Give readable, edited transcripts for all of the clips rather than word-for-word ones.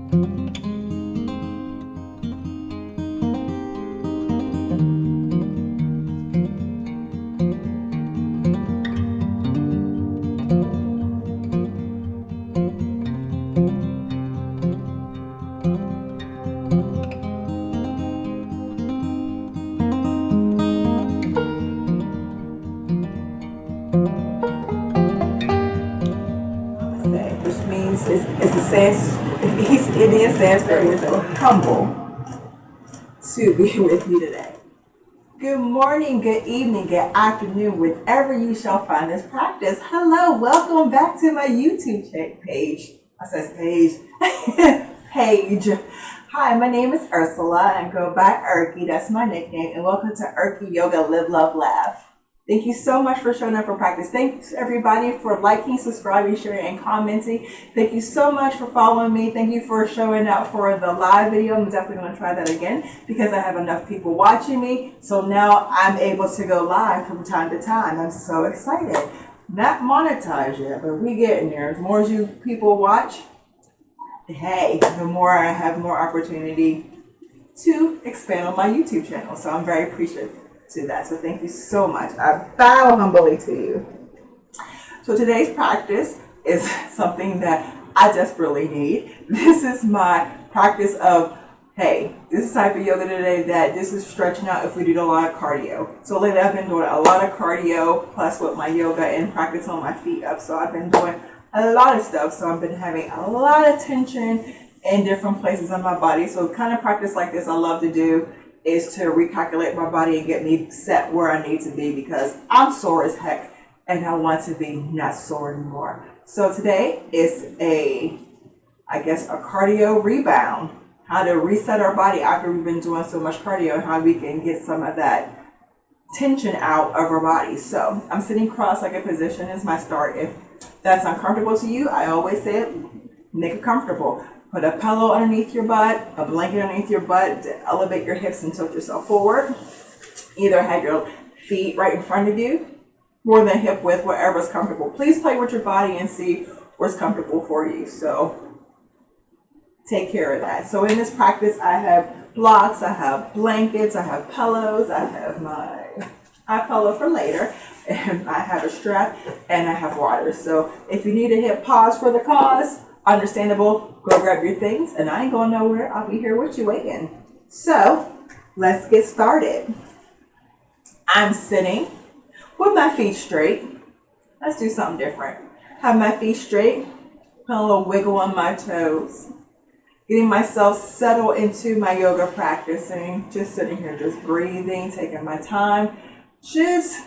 Which means East Indian Sanskrit is humble to be with you today. Good morning, good evening, good afternoon, whenever you shall find this practice. Hello, welcome back to my YouTube page. I says page. Page. Hi, my name is Ursula and I go by Urki. That's my nickname. And welcome to Urki Yoga Live, Love, Laugh. Thank you so much for showing up for practice. Thanks everybody for liking, subscribing, sharing, and commenting. Thank you so much for following me. Thank you for showing up for the live video. I'm definitely going to try that again because I have enough people watching me. So now I'm able to go live from time to time. I'm so excited. Not monetized yet, but we getting there. The more you people watch, hey, the more I have more opportunity to expand on my YouTube channel. So I'm very appreciative to that. So thank you so much. I bow humbly to you. So today's practice is something that I desperately need. This is my practice of, hey, this is type of yoga today that this is stretching out if we do a lot of cardio. So lately I've been doing a lot of cardio plus with my yoga and practice on my feet up. So I've been doing a lot of stuff. So I've been having a lot of tension in different places in my body. So kind of practice like this I love to do is to recalculate my body and get me set where I need to be because I'm sore as heck and I want to be not sore anymore. So today is a cardio rebound, how to reset our body after we've been doing so much cardio and how we can get some of that tension out of our body. So I'm sitting cross-legged position is my start. If that's uncomfortable to you, I always say it, make it comfortable. Put a pillow underneath your butt, a blanket underneath your butt to elevate your hips and tilt yourself forward. Either have your feet right in front of you, more than hip width, wherever's comfortable. Please play with your body and see what's comfortable for you. So take care of that. So in this practice, I have blocks, I have blankets, I have pillows, I have my eye pillow for later, and I have a strap, and I have water. So if you need to hit pause for the cause, understandable, go grab your things, and I ain't going nowhere. I'll be here with you waiting. So let's get started. I'm sitting with my feet straight. Let's do something different. Have my feet straight, put a little wiggle on my toes, getting myself settled into my yoga practicing, just sitting here, just breathing, taking my time, just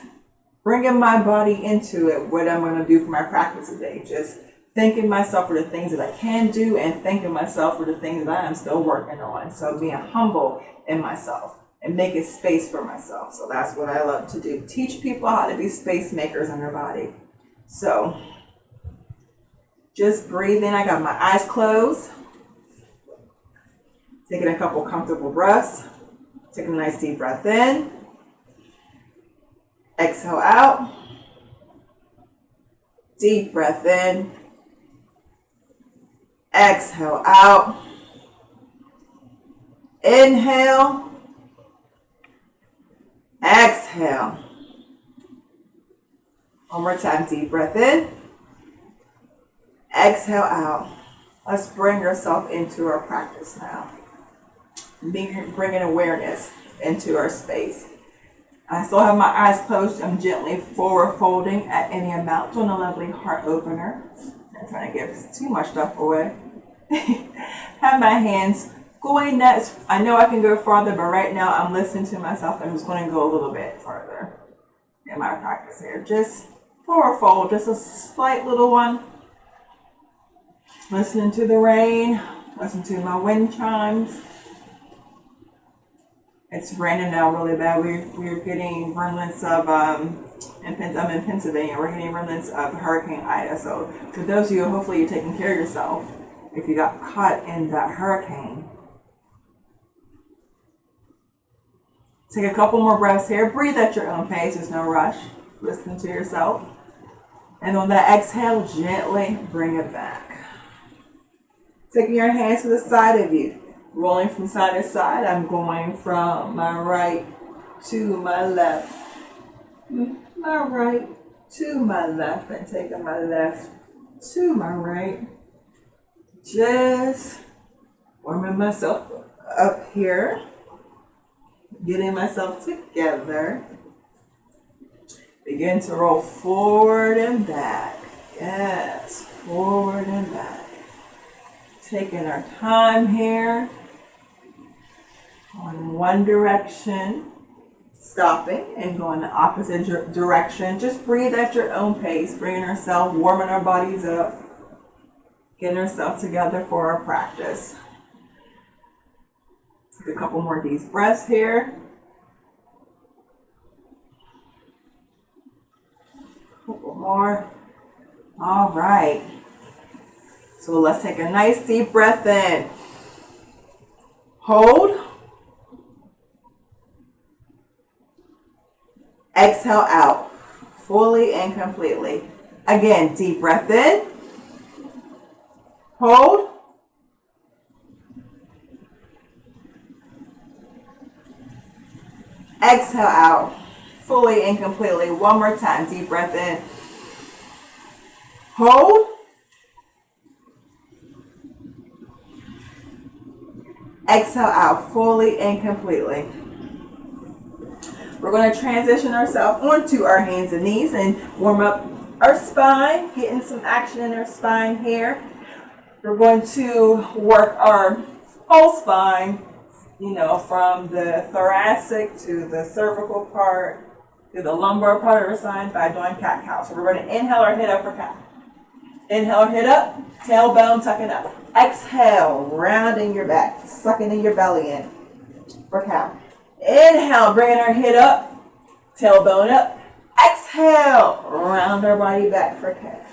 bringing my body into it, what I'm going to do for my practice today. Just thanking myself for the things that I can do and thanking myself for the things that I am still working on. So being humble in myself and making space for myself. So that's what I love to do. Teach people how to be space makers in their body. So just breathe in. I got my eyes closed. Taking a couple comfortable breaths. Taking a nice deep breath in. Exhale out. Deep breath in. Exhale out. Inhale. Exhale. One more time, deep breath in. Exhale out. Let's bring yourself into our practice now. Bringing awareness into our space. I still have my eyes closed. I'm gently forward folding at any amount, doing a lovely heart opener. I'm trying to give too much stuff away. Have my hands going nuts. I know I can go farther, but right now I'm listening to myself. I'm just going to go a little bit further in my practice here. Just forward fold, just a slight little one. Listening to the rain, listening to my wind chimes. It's raining now really bad. We're getting remnants of, I'm in Pennsylvania, we're getting remnants of Hurricane Ida. So for those of you, hopefully you're taking care of yourself if you got caught in that hurricane. Take a couple more breaths here. Breathe at your own pace. There's no rush. Listen to yourself. And on that exhale, gently bring it back. Taking your hands to the side of you. Rolling from side to side. I'm going from my right to my left. My right to my left. And taking my left to my right. Just warming myself up here. Getting myself together. Begin to roll forward and back. Yes, forward and back. Taking our time here. Going one direction. Stopping and going the opposite direction. Just breathe at your own pace. Bringing ourselves, warming our bodies up. Getting ourselves together for our practice. Take a couple more deep breaths here. Couple more. All right. So let's take a nice deep breath in. Hold. Exhale out. Fully and completely. Again, deep breath in. Hold. Exhale out. Fully and completely. One more time. Deep breath in. Hold. Exhale out fully and completely. We're going to transition ourselves onto our hands and knees and warm up our spine, getting some action in our spine here. We're going to work our whole spine, from the thoracic to the cervical part, to the lumbar part of our spine by doing cat-cow. So we're going to inhale our head up for cat. Inhale our head up, tailbone tucking up. Exhale, rounding your back, sucking in your belly in for cow. Inhale, bringing our head up, tailbone up. Exhale, round our body back for cat.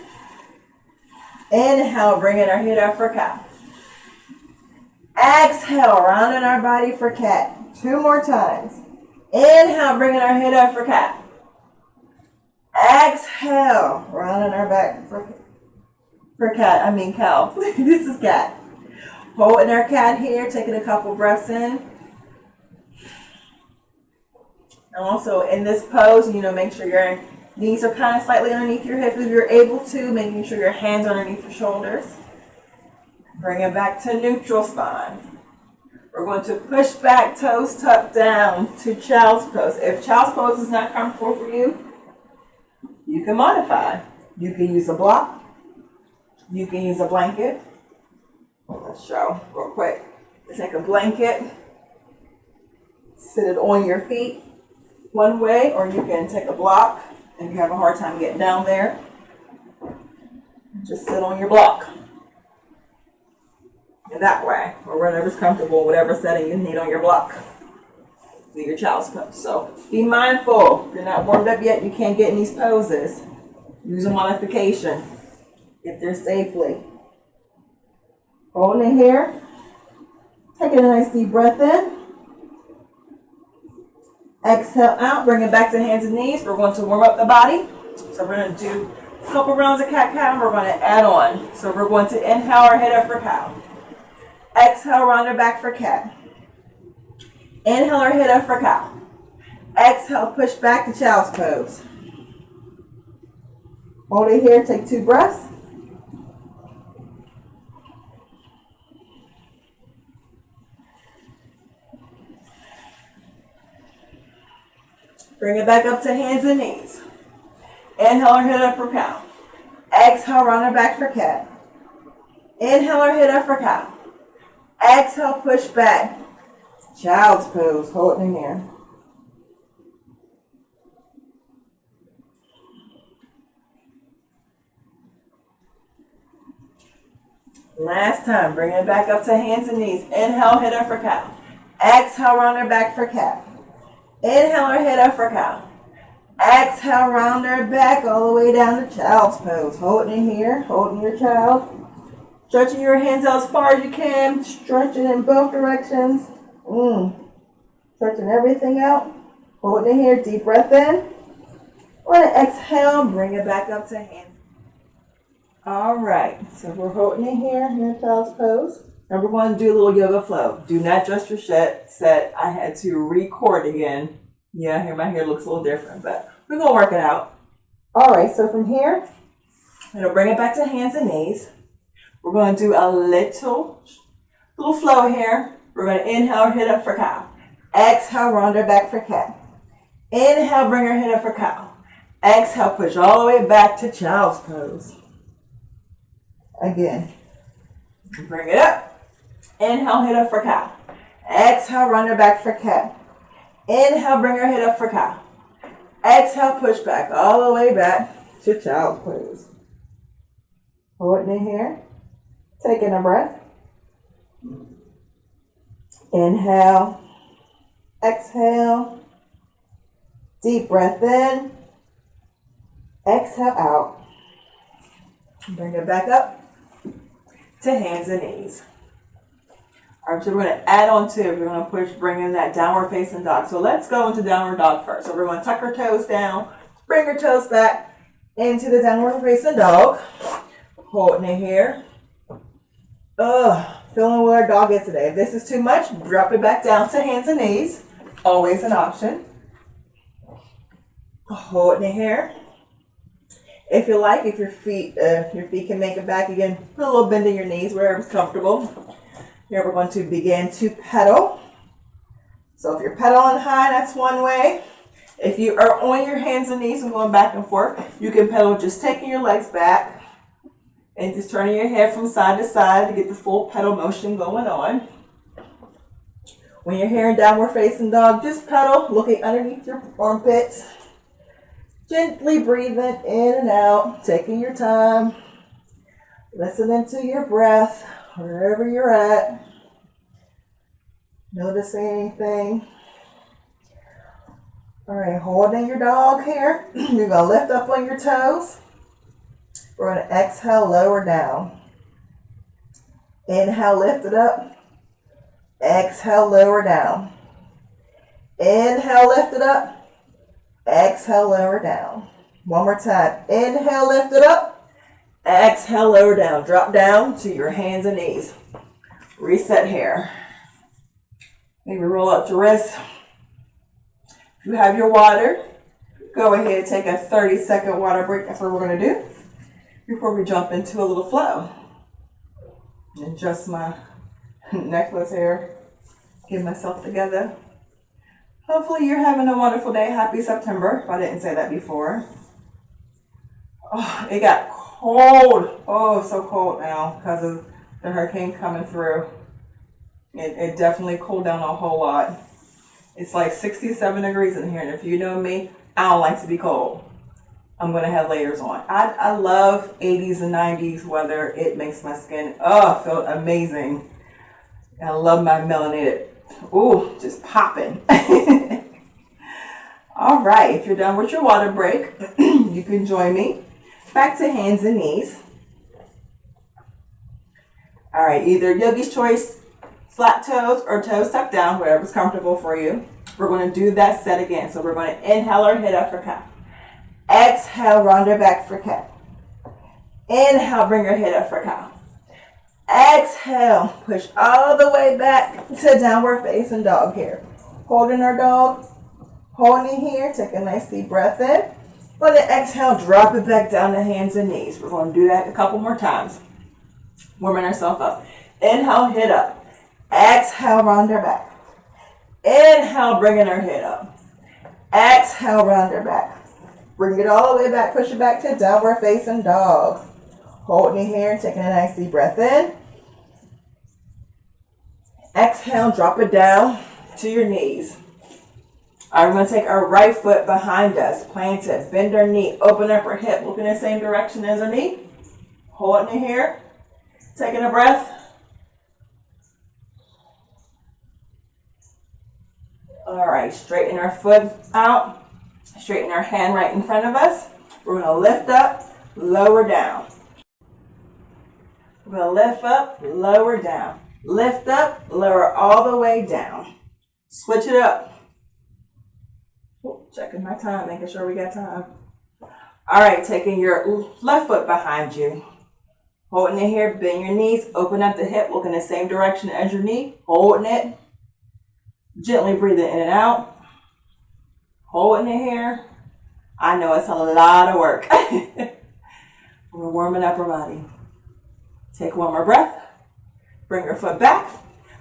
Inhale, bringing our head up for cow. Exhale, rounding our body for cat. 2 more times. Inhale, bringing our head up for cat. Exhale, rounding our back for cow. This is cat. Holding our cat here, taking a couple breaths in. And also in this pose, make sure your knees are kind of slightly underneath your hips if you're able to, making sure your hands are underneath your shoulders. Bring it back to neutral spine. We're going to push back, toes tucked down to child's pose. If child's pose is not comfortable for you, you can modify. You can use a block. You can use a blanket. Let's show real quick. Take a blanket, sit it on your feet one way, or you can take a block if you have a hard time getting down there. Just sit on your block. In that way, or whatever's comfortable, whatever setting you need on your block. Do your child's pose. So be mindful. If you're not warmed up yet, you can't get in these poses. Use a modification. Get there safely. Holding it here. Taking a nice deep breath in. Exhale out. Bring it back to hands and knees. We're going to warm up the body. So we're going to do a couple rounds of cat-cow and we're going to add on. So we're going to inhale our head up for cow. Exhale, round our back for cat. Inhale our head up for cow. Exhale, push back to child's pose. Hold it here. Take 2 breaths. Bring it back up to hands and knees. Inhale our head up for cow. Exhale, round our back for cat. Inhale our head up for cow. Exhale, push back. Child's pose. Hold it in here. Last time. Bring it back up to hands and knees. Inhale, head up for cow. Exhale, round our back for cat. Inhale our head up for cow. Exhale, round our back all the way down to child's pose. Hold it in here. Holding your child. Stretching your hands out as far as you can. Stretching in both directions. Stretching everything out. Hold it in here. Deep breath in. Let it exhale. Bring it back up to hands. All right, so we're holding it here in a child's pose. And we're going to do a little yoga flow. Do not dress your set. I had to record again. Yeah, here my hair looks a little different, but we're going to work it out. All right, so from here, I'm going to bring it back to hands and knees. We're going to do a little flow here. We're going to inhale, hit up for cow. Exhale, round her back for cat. Inhale, bring her head up for cow. Exhale, push all the way back to child's pose. Again. Bring it up. Inhale, head up for cow. Exhale, run her back for cat. Inhale, bring her head up for cow. Exhale, push back all the way back to child's pose. Hold it here. Taking a breath. Inhale. Exhale. Deep breath in. Exhale out. Bring it back up to hands and knees. All right, so we're going to add on to it. We're going to bring in that downward facing dog. So let's go into downward dog first. So we're going to tuck our toes down, bring our toes back into the downward facing dog. Holding it here. Feeling where our dog is today. If this is too much, drop it back down to hands and knees. Always an option. Holding it here. If you like, if your feet can make it back again, put a little bend in your knees wherever it's comfortable. Here we're going to begin to pedal. So if you're pedaling high, that's one way. If you are on your hands and knees and going back and forth, you can pedal just taking your legs back and just turning your head from side to side to get the full pedal motion going on. When you're here in downward facing dog, just pedal, looking underneath your armpits. Gently breathing in and out, taking your time, listening to your breath, wherever you're at. Noticing anything. All right, holding your dog here. You're going to lift up on your toes. We're going to exhale, lower down. Inhale, lift it up. Exhale, lower down. Inhale, lift it up. Exhale, lower down. One more time. Inhale, lift it up. Exhale, lower down. Drop down to your hands and knees. Reset here. Maybe roll up your wrists. If you have your water, go ahead and take a 30-second water break. That's what we're going to do before we jump into a little flow. Adjust my necklace here. Get myself together. Hopefully you're having a wonderful day. Happy September, if I didn't say that before. Oh, it got cold. Oh, so cold now because of the hurricane coming through. It definitely cooled down a whole lot. It's like 67 degrees in here, and if you know me, I don't like to be cold. I'm going to have layers on. I love 80s and 90s weather. It makes my skin, feel amazing. I love my melanated. Ooh, just popping. All right, if you're done with your water break, you can join me. Back to hands and knees. All right, either yogi's choice, flat toes or toes tucked down, whatever's comfortable for you. We're going to do that set again. So we're going to inhale our head up for cat. Exhale, round her back for cat. Inhale, bring her head up for cow. Exhale, push all the way back to downward facing dog here. Holding our dog, holding here, take a nice deep breath in. On the exhale, drop it back down to hands and knees. We're going to do that a couple more times. Warming ourselves up. Inhale, head up. Exhale, round her back. Inhale, bringing her head up. Exhale, round her back. Bring it all the way back, push it back to downward facing dog. Holding here, taking a nice deep breath in. Exhale, drop it down to your knees. All right, we're going to take our right foot behind us, plant it, bend our knee, open up our hip, looking in the same direction as our knee. Holding it here, taking a breath. All right, straighten our foot out, straighten our hand right in front of us. We're going to lift up, lower down. We're going to lift up, lower down. Lift up, lower all the way down. Switch it up. Checking my time, making sure we got time. All right, taking your left foot behind you. Holding it here, bend your knees, open up the hip, look in the same direction as your knee, holding it. Gently breathing in and out. Holding it here. I know it's a lot of work. We're warming up our body. Take one more breath. Bring your foot back.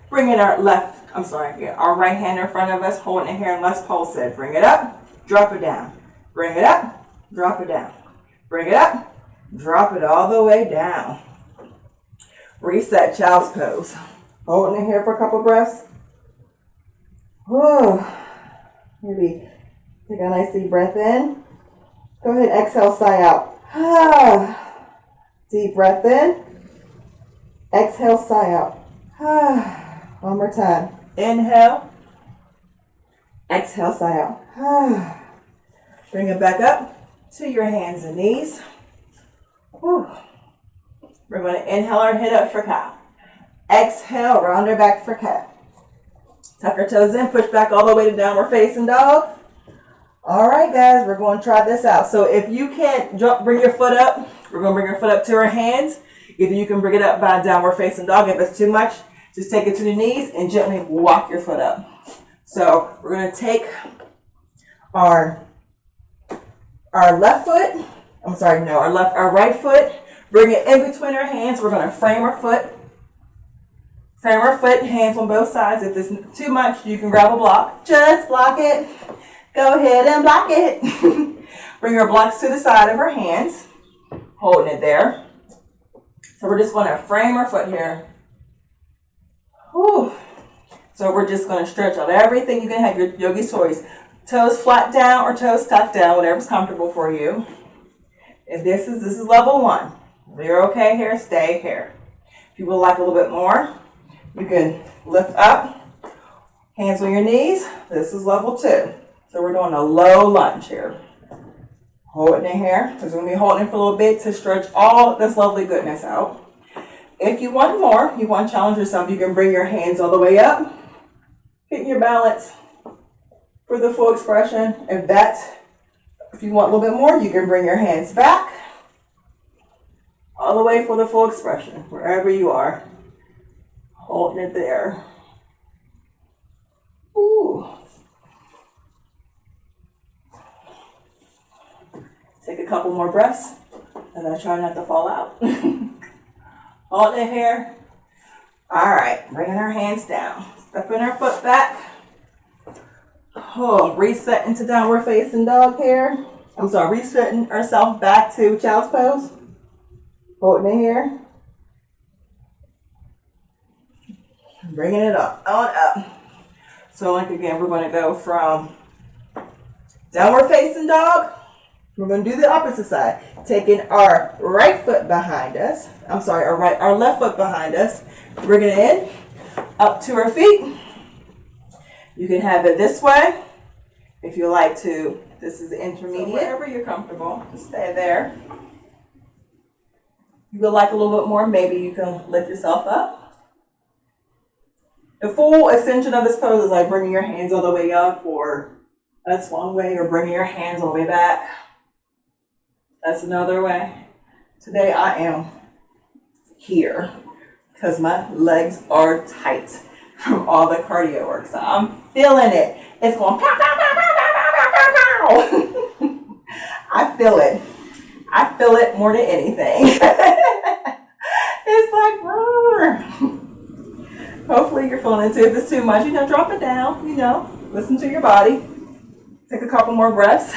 Bring in our our right hand in front of us, holding it here, and let's pulse it. Bring it up, drop it down. Bring it up, drop it down. Bring it up, drop it all the way down. Reset, child's pose. Holding it here for a couple breaths. Whoa. Maybe take a nice deep breath in. Go ahead, exhale, sigh out. Deep breath in. Exhale, sigh out. One more time. Inhale. Exhale, sigh out. Bring it back up to your hands and knees. Whew. We're going to inhale our head up for cow. Exhale, round our back for cat. Tuck our toes in, push back all the way to downward facing dog. All right, guys, we're going to try this out. So if you can't bring your foot up, we're going to bring your foot up to our hands. Either you can bring it up by downward facing dog. If it's too much, just take it to the knees and gently walk your foot up. So we're going to take our right foot, bring it in between our hands. We're going to frame our foot, hands on both sides. If it's too much, you can grab a block. Just block it. Go ahead and block it. Bring our blocks to the side of our hands, holding it there. So we're just going to frame our foot here. Whew. So we're just going to stretch out everything. You can have your yogi choice. Toes flat down or toes tucked down, whatever's comfortable for you. If this is level 1. If you're okay here, stay here. If you would like a little bit more, you can lift up, hands on your knees. This is level 2. So we're doing a low lunge here. Holding it here. Because we're going to be holding it for a little bit to stretch all this lovely goodness out. If you want more, you want to challenge yourself, you can bring your hands all the way up. Getting your balance for the full expression. If you want a little bit more, you can bring your hands back. All the way for the full expression, wherever you are. Holding it there. Ooh. Take a couple more breaths as I try not to fall out. Holding it here. All right, bringing our hands down. Stepping our foot back. Reset into downward facing dog here. Resetting ourselves back to child's pose. Holding it here. Bringing it up, on up. So like again, we're going to go from downward facing dog. We're going to do the opposite side. Taking our right foot behind us. Our left foot behind us. Bringing it in, up to our feet. You can have it this way. If you like to, this is the intermediate. So wherever you're comfortable, just stay there. If you would like a little bit more, maybe you can lift yourself up. The full extension of this pose is like bringing your hands all the way up, or that's one way, or bringing your hands all the way back. That's another way. Today I am here because my legs are tight from all the cardio work. So I'm feeling it. It's going pow, pow, pow, pow, pow, pow, pow, pow. I feel it. I feel it more than anything. It's like, roar. Hopefully you're feeling it too. If it's too much, drop it down, listen to your body. Take a couple more breaths.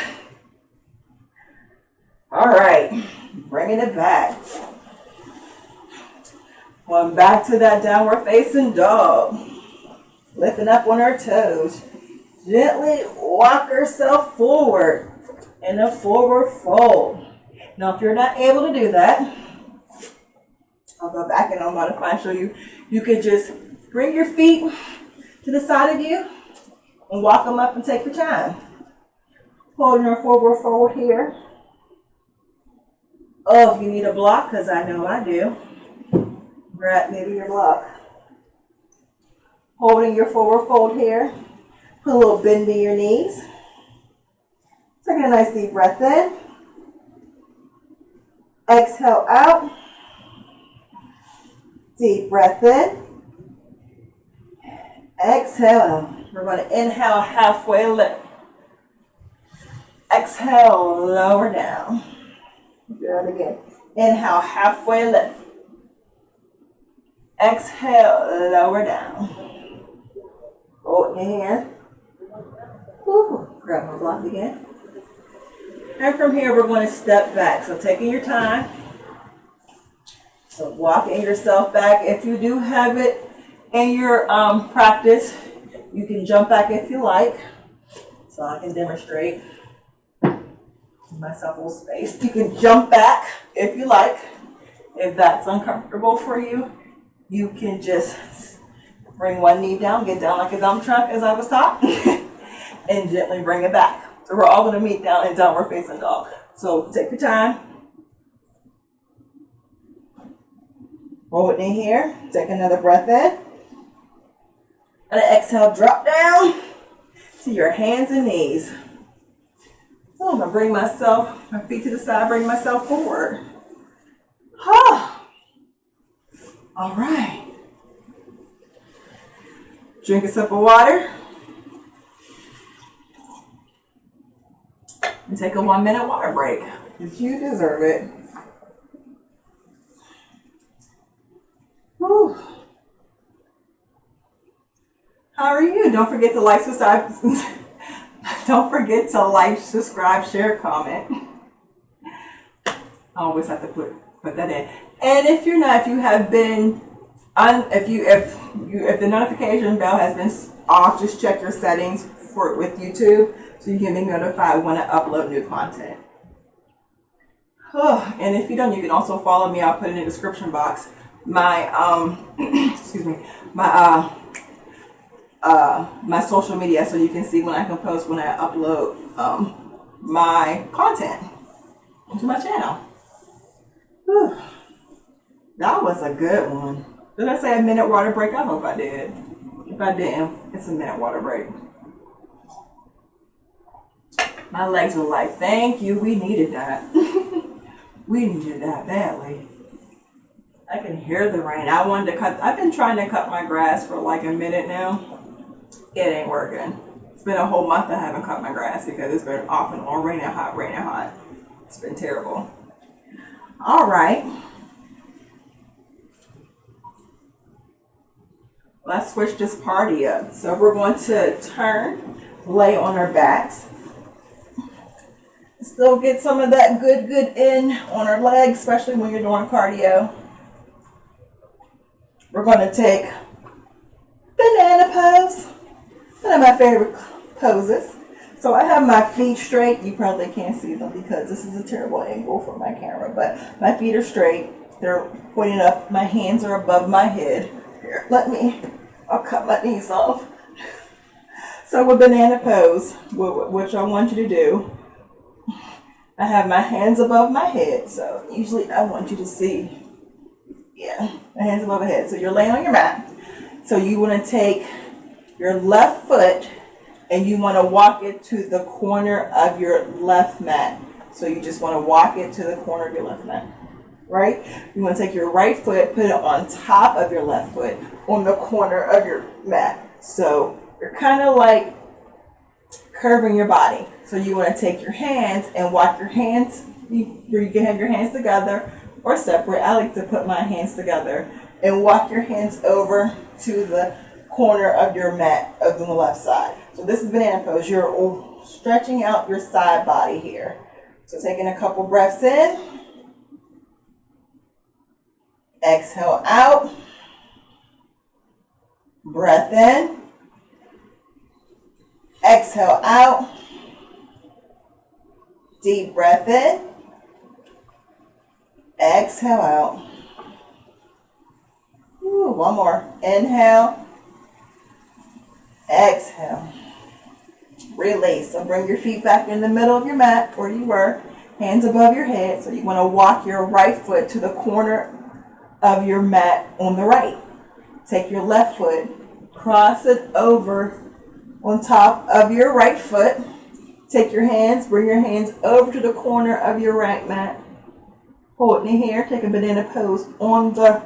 All right, bringing it back. Going back to that downward facing dog. Lifting up on our toes. Gently walk yourself forward in a forward fold. Now, if you're not able to do that, I'll go back and I'll modify and show you. You could just bring your feet to the side of you and walk them up and take your time. Holding your forward fold here. Oh, if you need a block, because I know I do, grab maybe your block. Holding your forward fold here. Put a little bend in your knees. Taking a nice deep breath in. Exhale out. Deep breath in. Exhale out. We're going to inhale, halfway lift. Exhale, lower down. Do it again. Inhale, halfway lift. Exhale, lower down. Hold in here. Grab my block again. And from here, we're going to step back. So taking your time. So walking yourself back. If you do have it in your practice, you can jump back if you like. So I can demonstrate. Give myself a little space. You can jump back if you like. If that's uncomfortable for you, you can just bring one knee down, get down like a dump truck as I was taught, and gently bring it back. So we're all going to meet down in downward facing dog. So take your time. Hold it in here. Take another breath in. And exhale, drop down to your hands and knees. So I'm going to bring myself, my feet to the side, bring myself forward. All right. Drink a sip of water. And take a 1 minute water break, because you deserve it. Whew. How are you? Don't forget to like, subscribe. Don't forget to like, subscribe, share, comment. I always have to put that in. And if you're not, if you have been if the notification bell has been off, just check your settings with YouTube so you can be notified when I upload new content. And if you don't, you can also follow me. I'll put in the description box my excuse me, my my social media, so you can see when I can post, when I upload my content to my channel. Whew. That was a good one. Did I say a minute water break? I hope I did. If I didn't, it's a minute water break. My legs were like, thank you, we needed that. We needed that badly. I can hear the rain. I've been trying to cut my grass for like a minute now. It ain't working. It's been a whole month I haven't cut my grass because it's been off and on, raining hot. It's been terrible. All right. Let's switch this party up. So we're going to turn, lay on our backs. Still get some of that good in on our legs, especially when you're doing cardio. We're going to take banana pose. One of my favorite poses. So I have my feet straight. You probably can't see them because this is a terrible angle for my camera, but my feet are straight. They're pointing up. My hands are above my head. Here, I'll cut my knees off. So with banana pose, which I want you to do, I have my hands above my head. So usually I want you to see, my hands above my head. So you're laying on your mat. So you want to take your left foot and you want to walk it to the corner of your left mat. So you just want to walk it to the corner of your left mat, right? You want to take your right foot, put it on top of your left foot on the corner of your mat. So you're kind of like curving your body. So you want to take your hands and walk your hands. You can have your hands together or separate. I like to put my hands together and walk your hands over to the corner of your mat on the left side. So this is banana pose. You're stretching out your side body here. So taking a couple breaths in. Exhale out. Breath in. Exhale out. Deep breath in. Exhale out. Ooh, one more. Inhale. Exhale. Release. So bring your feet back in the middle of your mat where you were. Hands above your head. So you want to walk your right foot to the corner of your mat on the right. Take your left foot, cross it over on top of your right foot. Take your hands, bring your hands over to the corner of your right mat. Hold it in here. Take a banana pose on the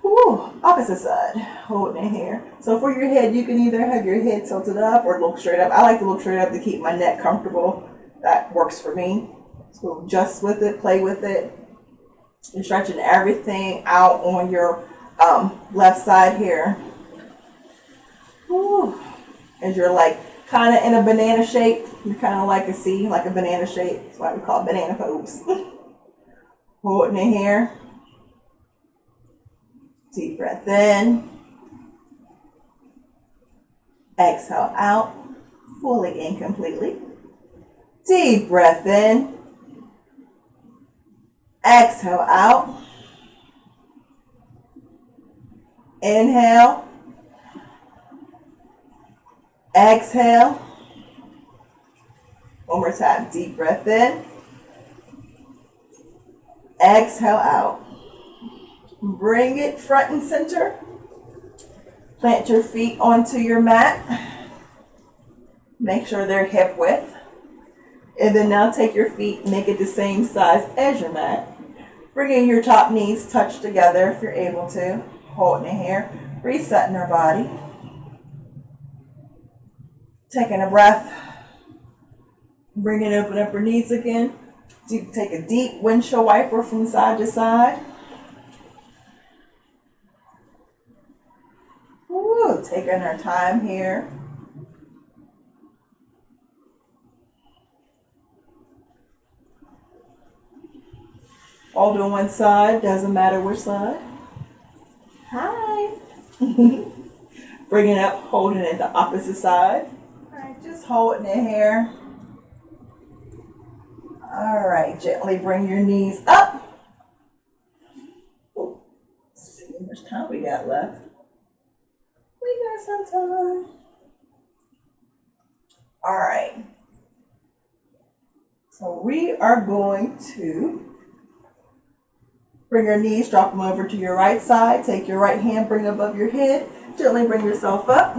Ooh, opposite side, holding it here. So for your head, you can either have your head tilted up or look straight up. I like to look straight up to keep my neck comfortable. That works for me. So just with it, play with it. You're stretching everything out on your left side here. Ooh. As you're like kind of in a banana shape. You're kind of like a C, like a banana shape. That's why we call it banana pose. Holding it here. Deep breath in. Exhale out, fully and completely. Deep breath in. Exhale out. Inhale. Exhale. One more time. Deep breath in. Exhale out. Bring it front and center. Plant your feet onto your mat. Make sure they're hip width. And then now take your feet, make it the same size as your mat. Bringing your top knees touch together if you're able to. Holding it here. Resetting our body. Taking a breath. Bringing open up your knees again. Take a deep windshield wiper from side to side. Ooh, taking our time here. All to one side, doesn't matter which side. Hi. Bringing it up, holding it the opposite side. All right, just holding it here. All right, gently bring your knees up. Let's see how much time we got left. We got some time. All right. So we are going to bring your knees, drop them over to your right side. Take your right hand, bring it above your head. Gently bring yourself up.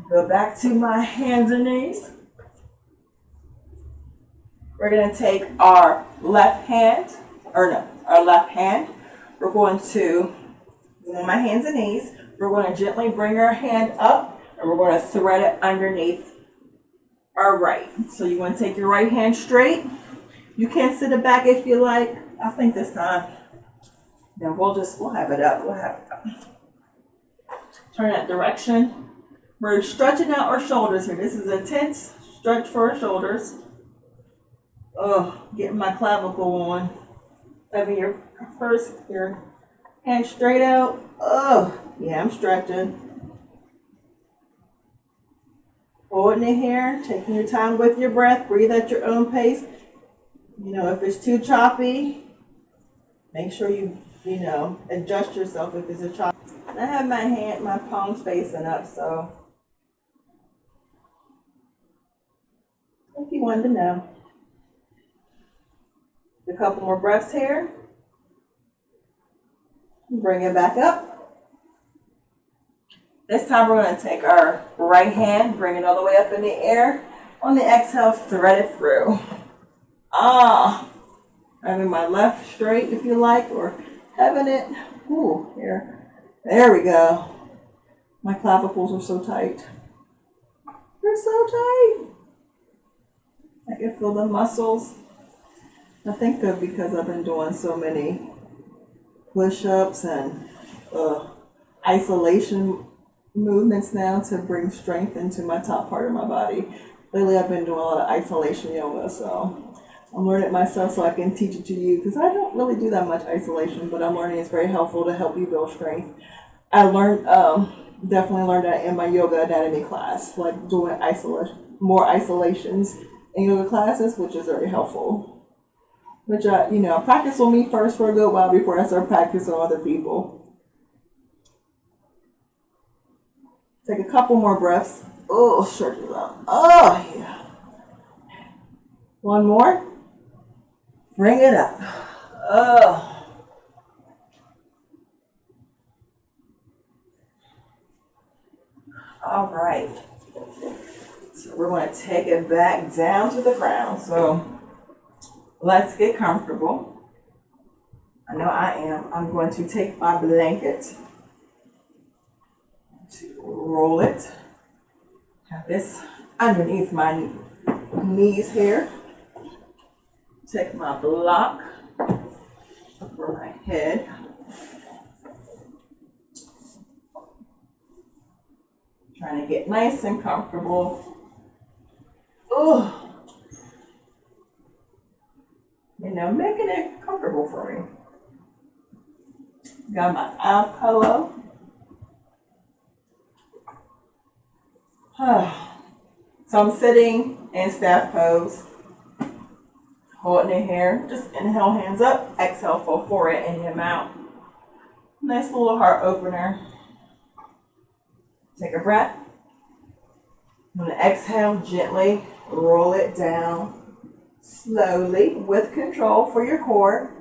Go back to my hands and knees. We're going to take our left hand. We're going to, on my hands and knees, we're going to gently bring our hand up and we're going to thread it underneath our right. So you want to take your right hand straight. You can sit it back if you like. I think this time, no, we'll have it up. We'll have it up. Turn that direction. We're stretching out our shoulders here. This is a tense stretch for our shoulders. Oh, getting my clavicle on. Having your hand straight out. Oh, yeah, I'm stretching. Holding it here, taking your time with your breath. Breathe at your own pace. You know, if it's too choppy, make sure you adjust yourself if it's a choppy. I have my palms facing up, so if you wanted to know. A couple more breaths here. Bring it back up. This time we're going to take our right hand, bring it all the way up in the air. On the exhale, thread it through. Having my left straight if you like, or having it, here. There we go. My clavicles are so tight. They're so tight. I can feel the muscles. I think that because I've been doing so many push-ups and isolation movements now to bring strength into my top part of my body. Lately I've been doing a lot of isolation yoga, so I'm learning it myself so I can teach it to you, because I don't really do that much isolation, but I'm learning it's very helpful to help you build strength. I definitely learned that in my yoga anatomy class, like doing more isolations in yoga classes, which is very helpful. Which I practice on me first for a good while before I start practicing on other people. Take a couple more breaths. Oh, stretch it out. Oh, yeah. One more. Bring it up. Oh. All right. So we're going to take it back down to the ground. So let's get comfortable. I know I am. I'm going to take my blanket to roll it. Have this underneath my knees here. Take my block over my head. Trying to get nice and comfortable. Oh, making it comfortable for me. Got my eye pillow. So I'm sitting in staff pose, holding it here. Just inhale, hands up. Exhale, fold forward in your mouth. Nice little heart opener. Take a breath. I'm going to exhale gently, roll it down slowly with control for your core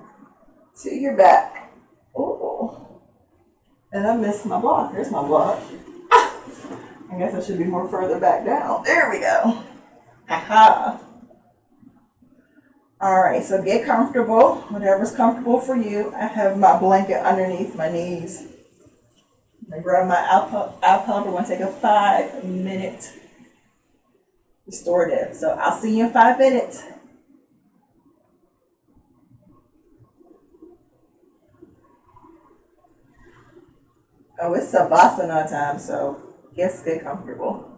to your back. Oh, and I missed my block. There's my block. I guess I should be more further back down. There we go. Aha. All right, so get comfortable, whatever's comfortable for you. I have my blanket underneath my knees. I'm going to grab my alcohol. We're going to take a 5-minute restorative. So I'll see you in 5 minutes. Oh, it's Savasana time, so yes, get comfortable.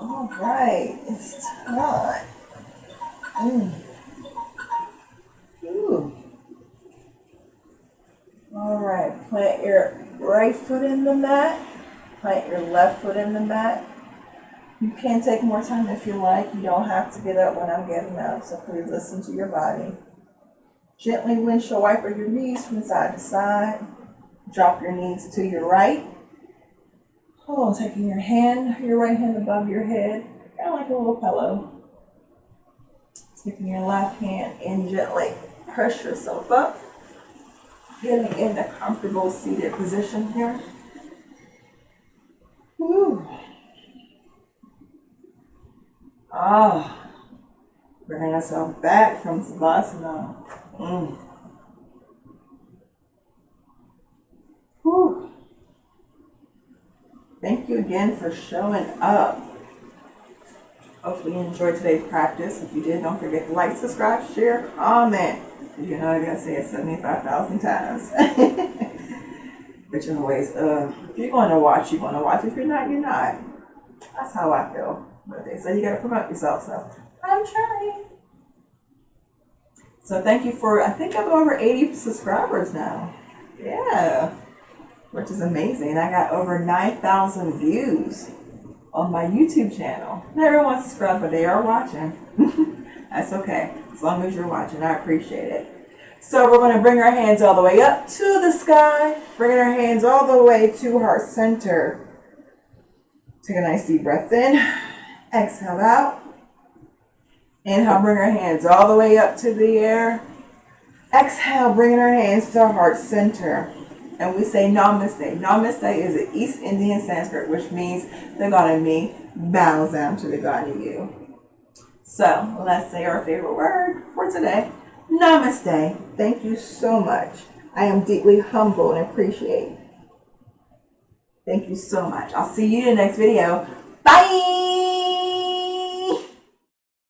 All right, it's time. Ooh. All right, plant your right foot in the mat. Plant your left foot in the mat. You can take more time if you like. You don't have to get up when I'm getting up, so please listen to your body. Gently windshield wiper your knees from side to side. Drop your knees to your right. Oh, taking your right hand above your head, kind of like a little pillow. Taking your left hand and gently press yourself up. Getting in a comfortable seated position here. Whew. Bringing ourselves back from Savasana. Whew. Thank you again for showing up. Hopefully you enjoyed today's practice. If you did, don't forget to like, subscribe, share, comment. You know I gotta say it 75,000 times. Whichever ways. If you're going to watch, you're going to watch. If you're not, you're not. That's how I feel. But they say you gotta promote yourself, so I'm trying. So thank you for, I think I'm over 80 subscribers now. Yeah. Which is amazing. I got over 9,000 views on my YouTube channel. Not everyone's subscribed, but they are watching. That's okay. As long as you're watching, I appreciate it. So we're going to bring our hands all the way up to the sky. Bringing our hands all the way to heart center. Take a nice deep breath in. Exhale out. Inhale, bring our hands all the way up to the air. Exhale, bringing our hands to our heart center. And we say Namaste. Namaste is an East Indian Sanskrit, which means the God in me bows down to the God in you. So let's say our favorite word for today. Namaste. Thank you so much. I am deeply humbled and appreciate. Thank you so much. I'll see you in the next video. Bye.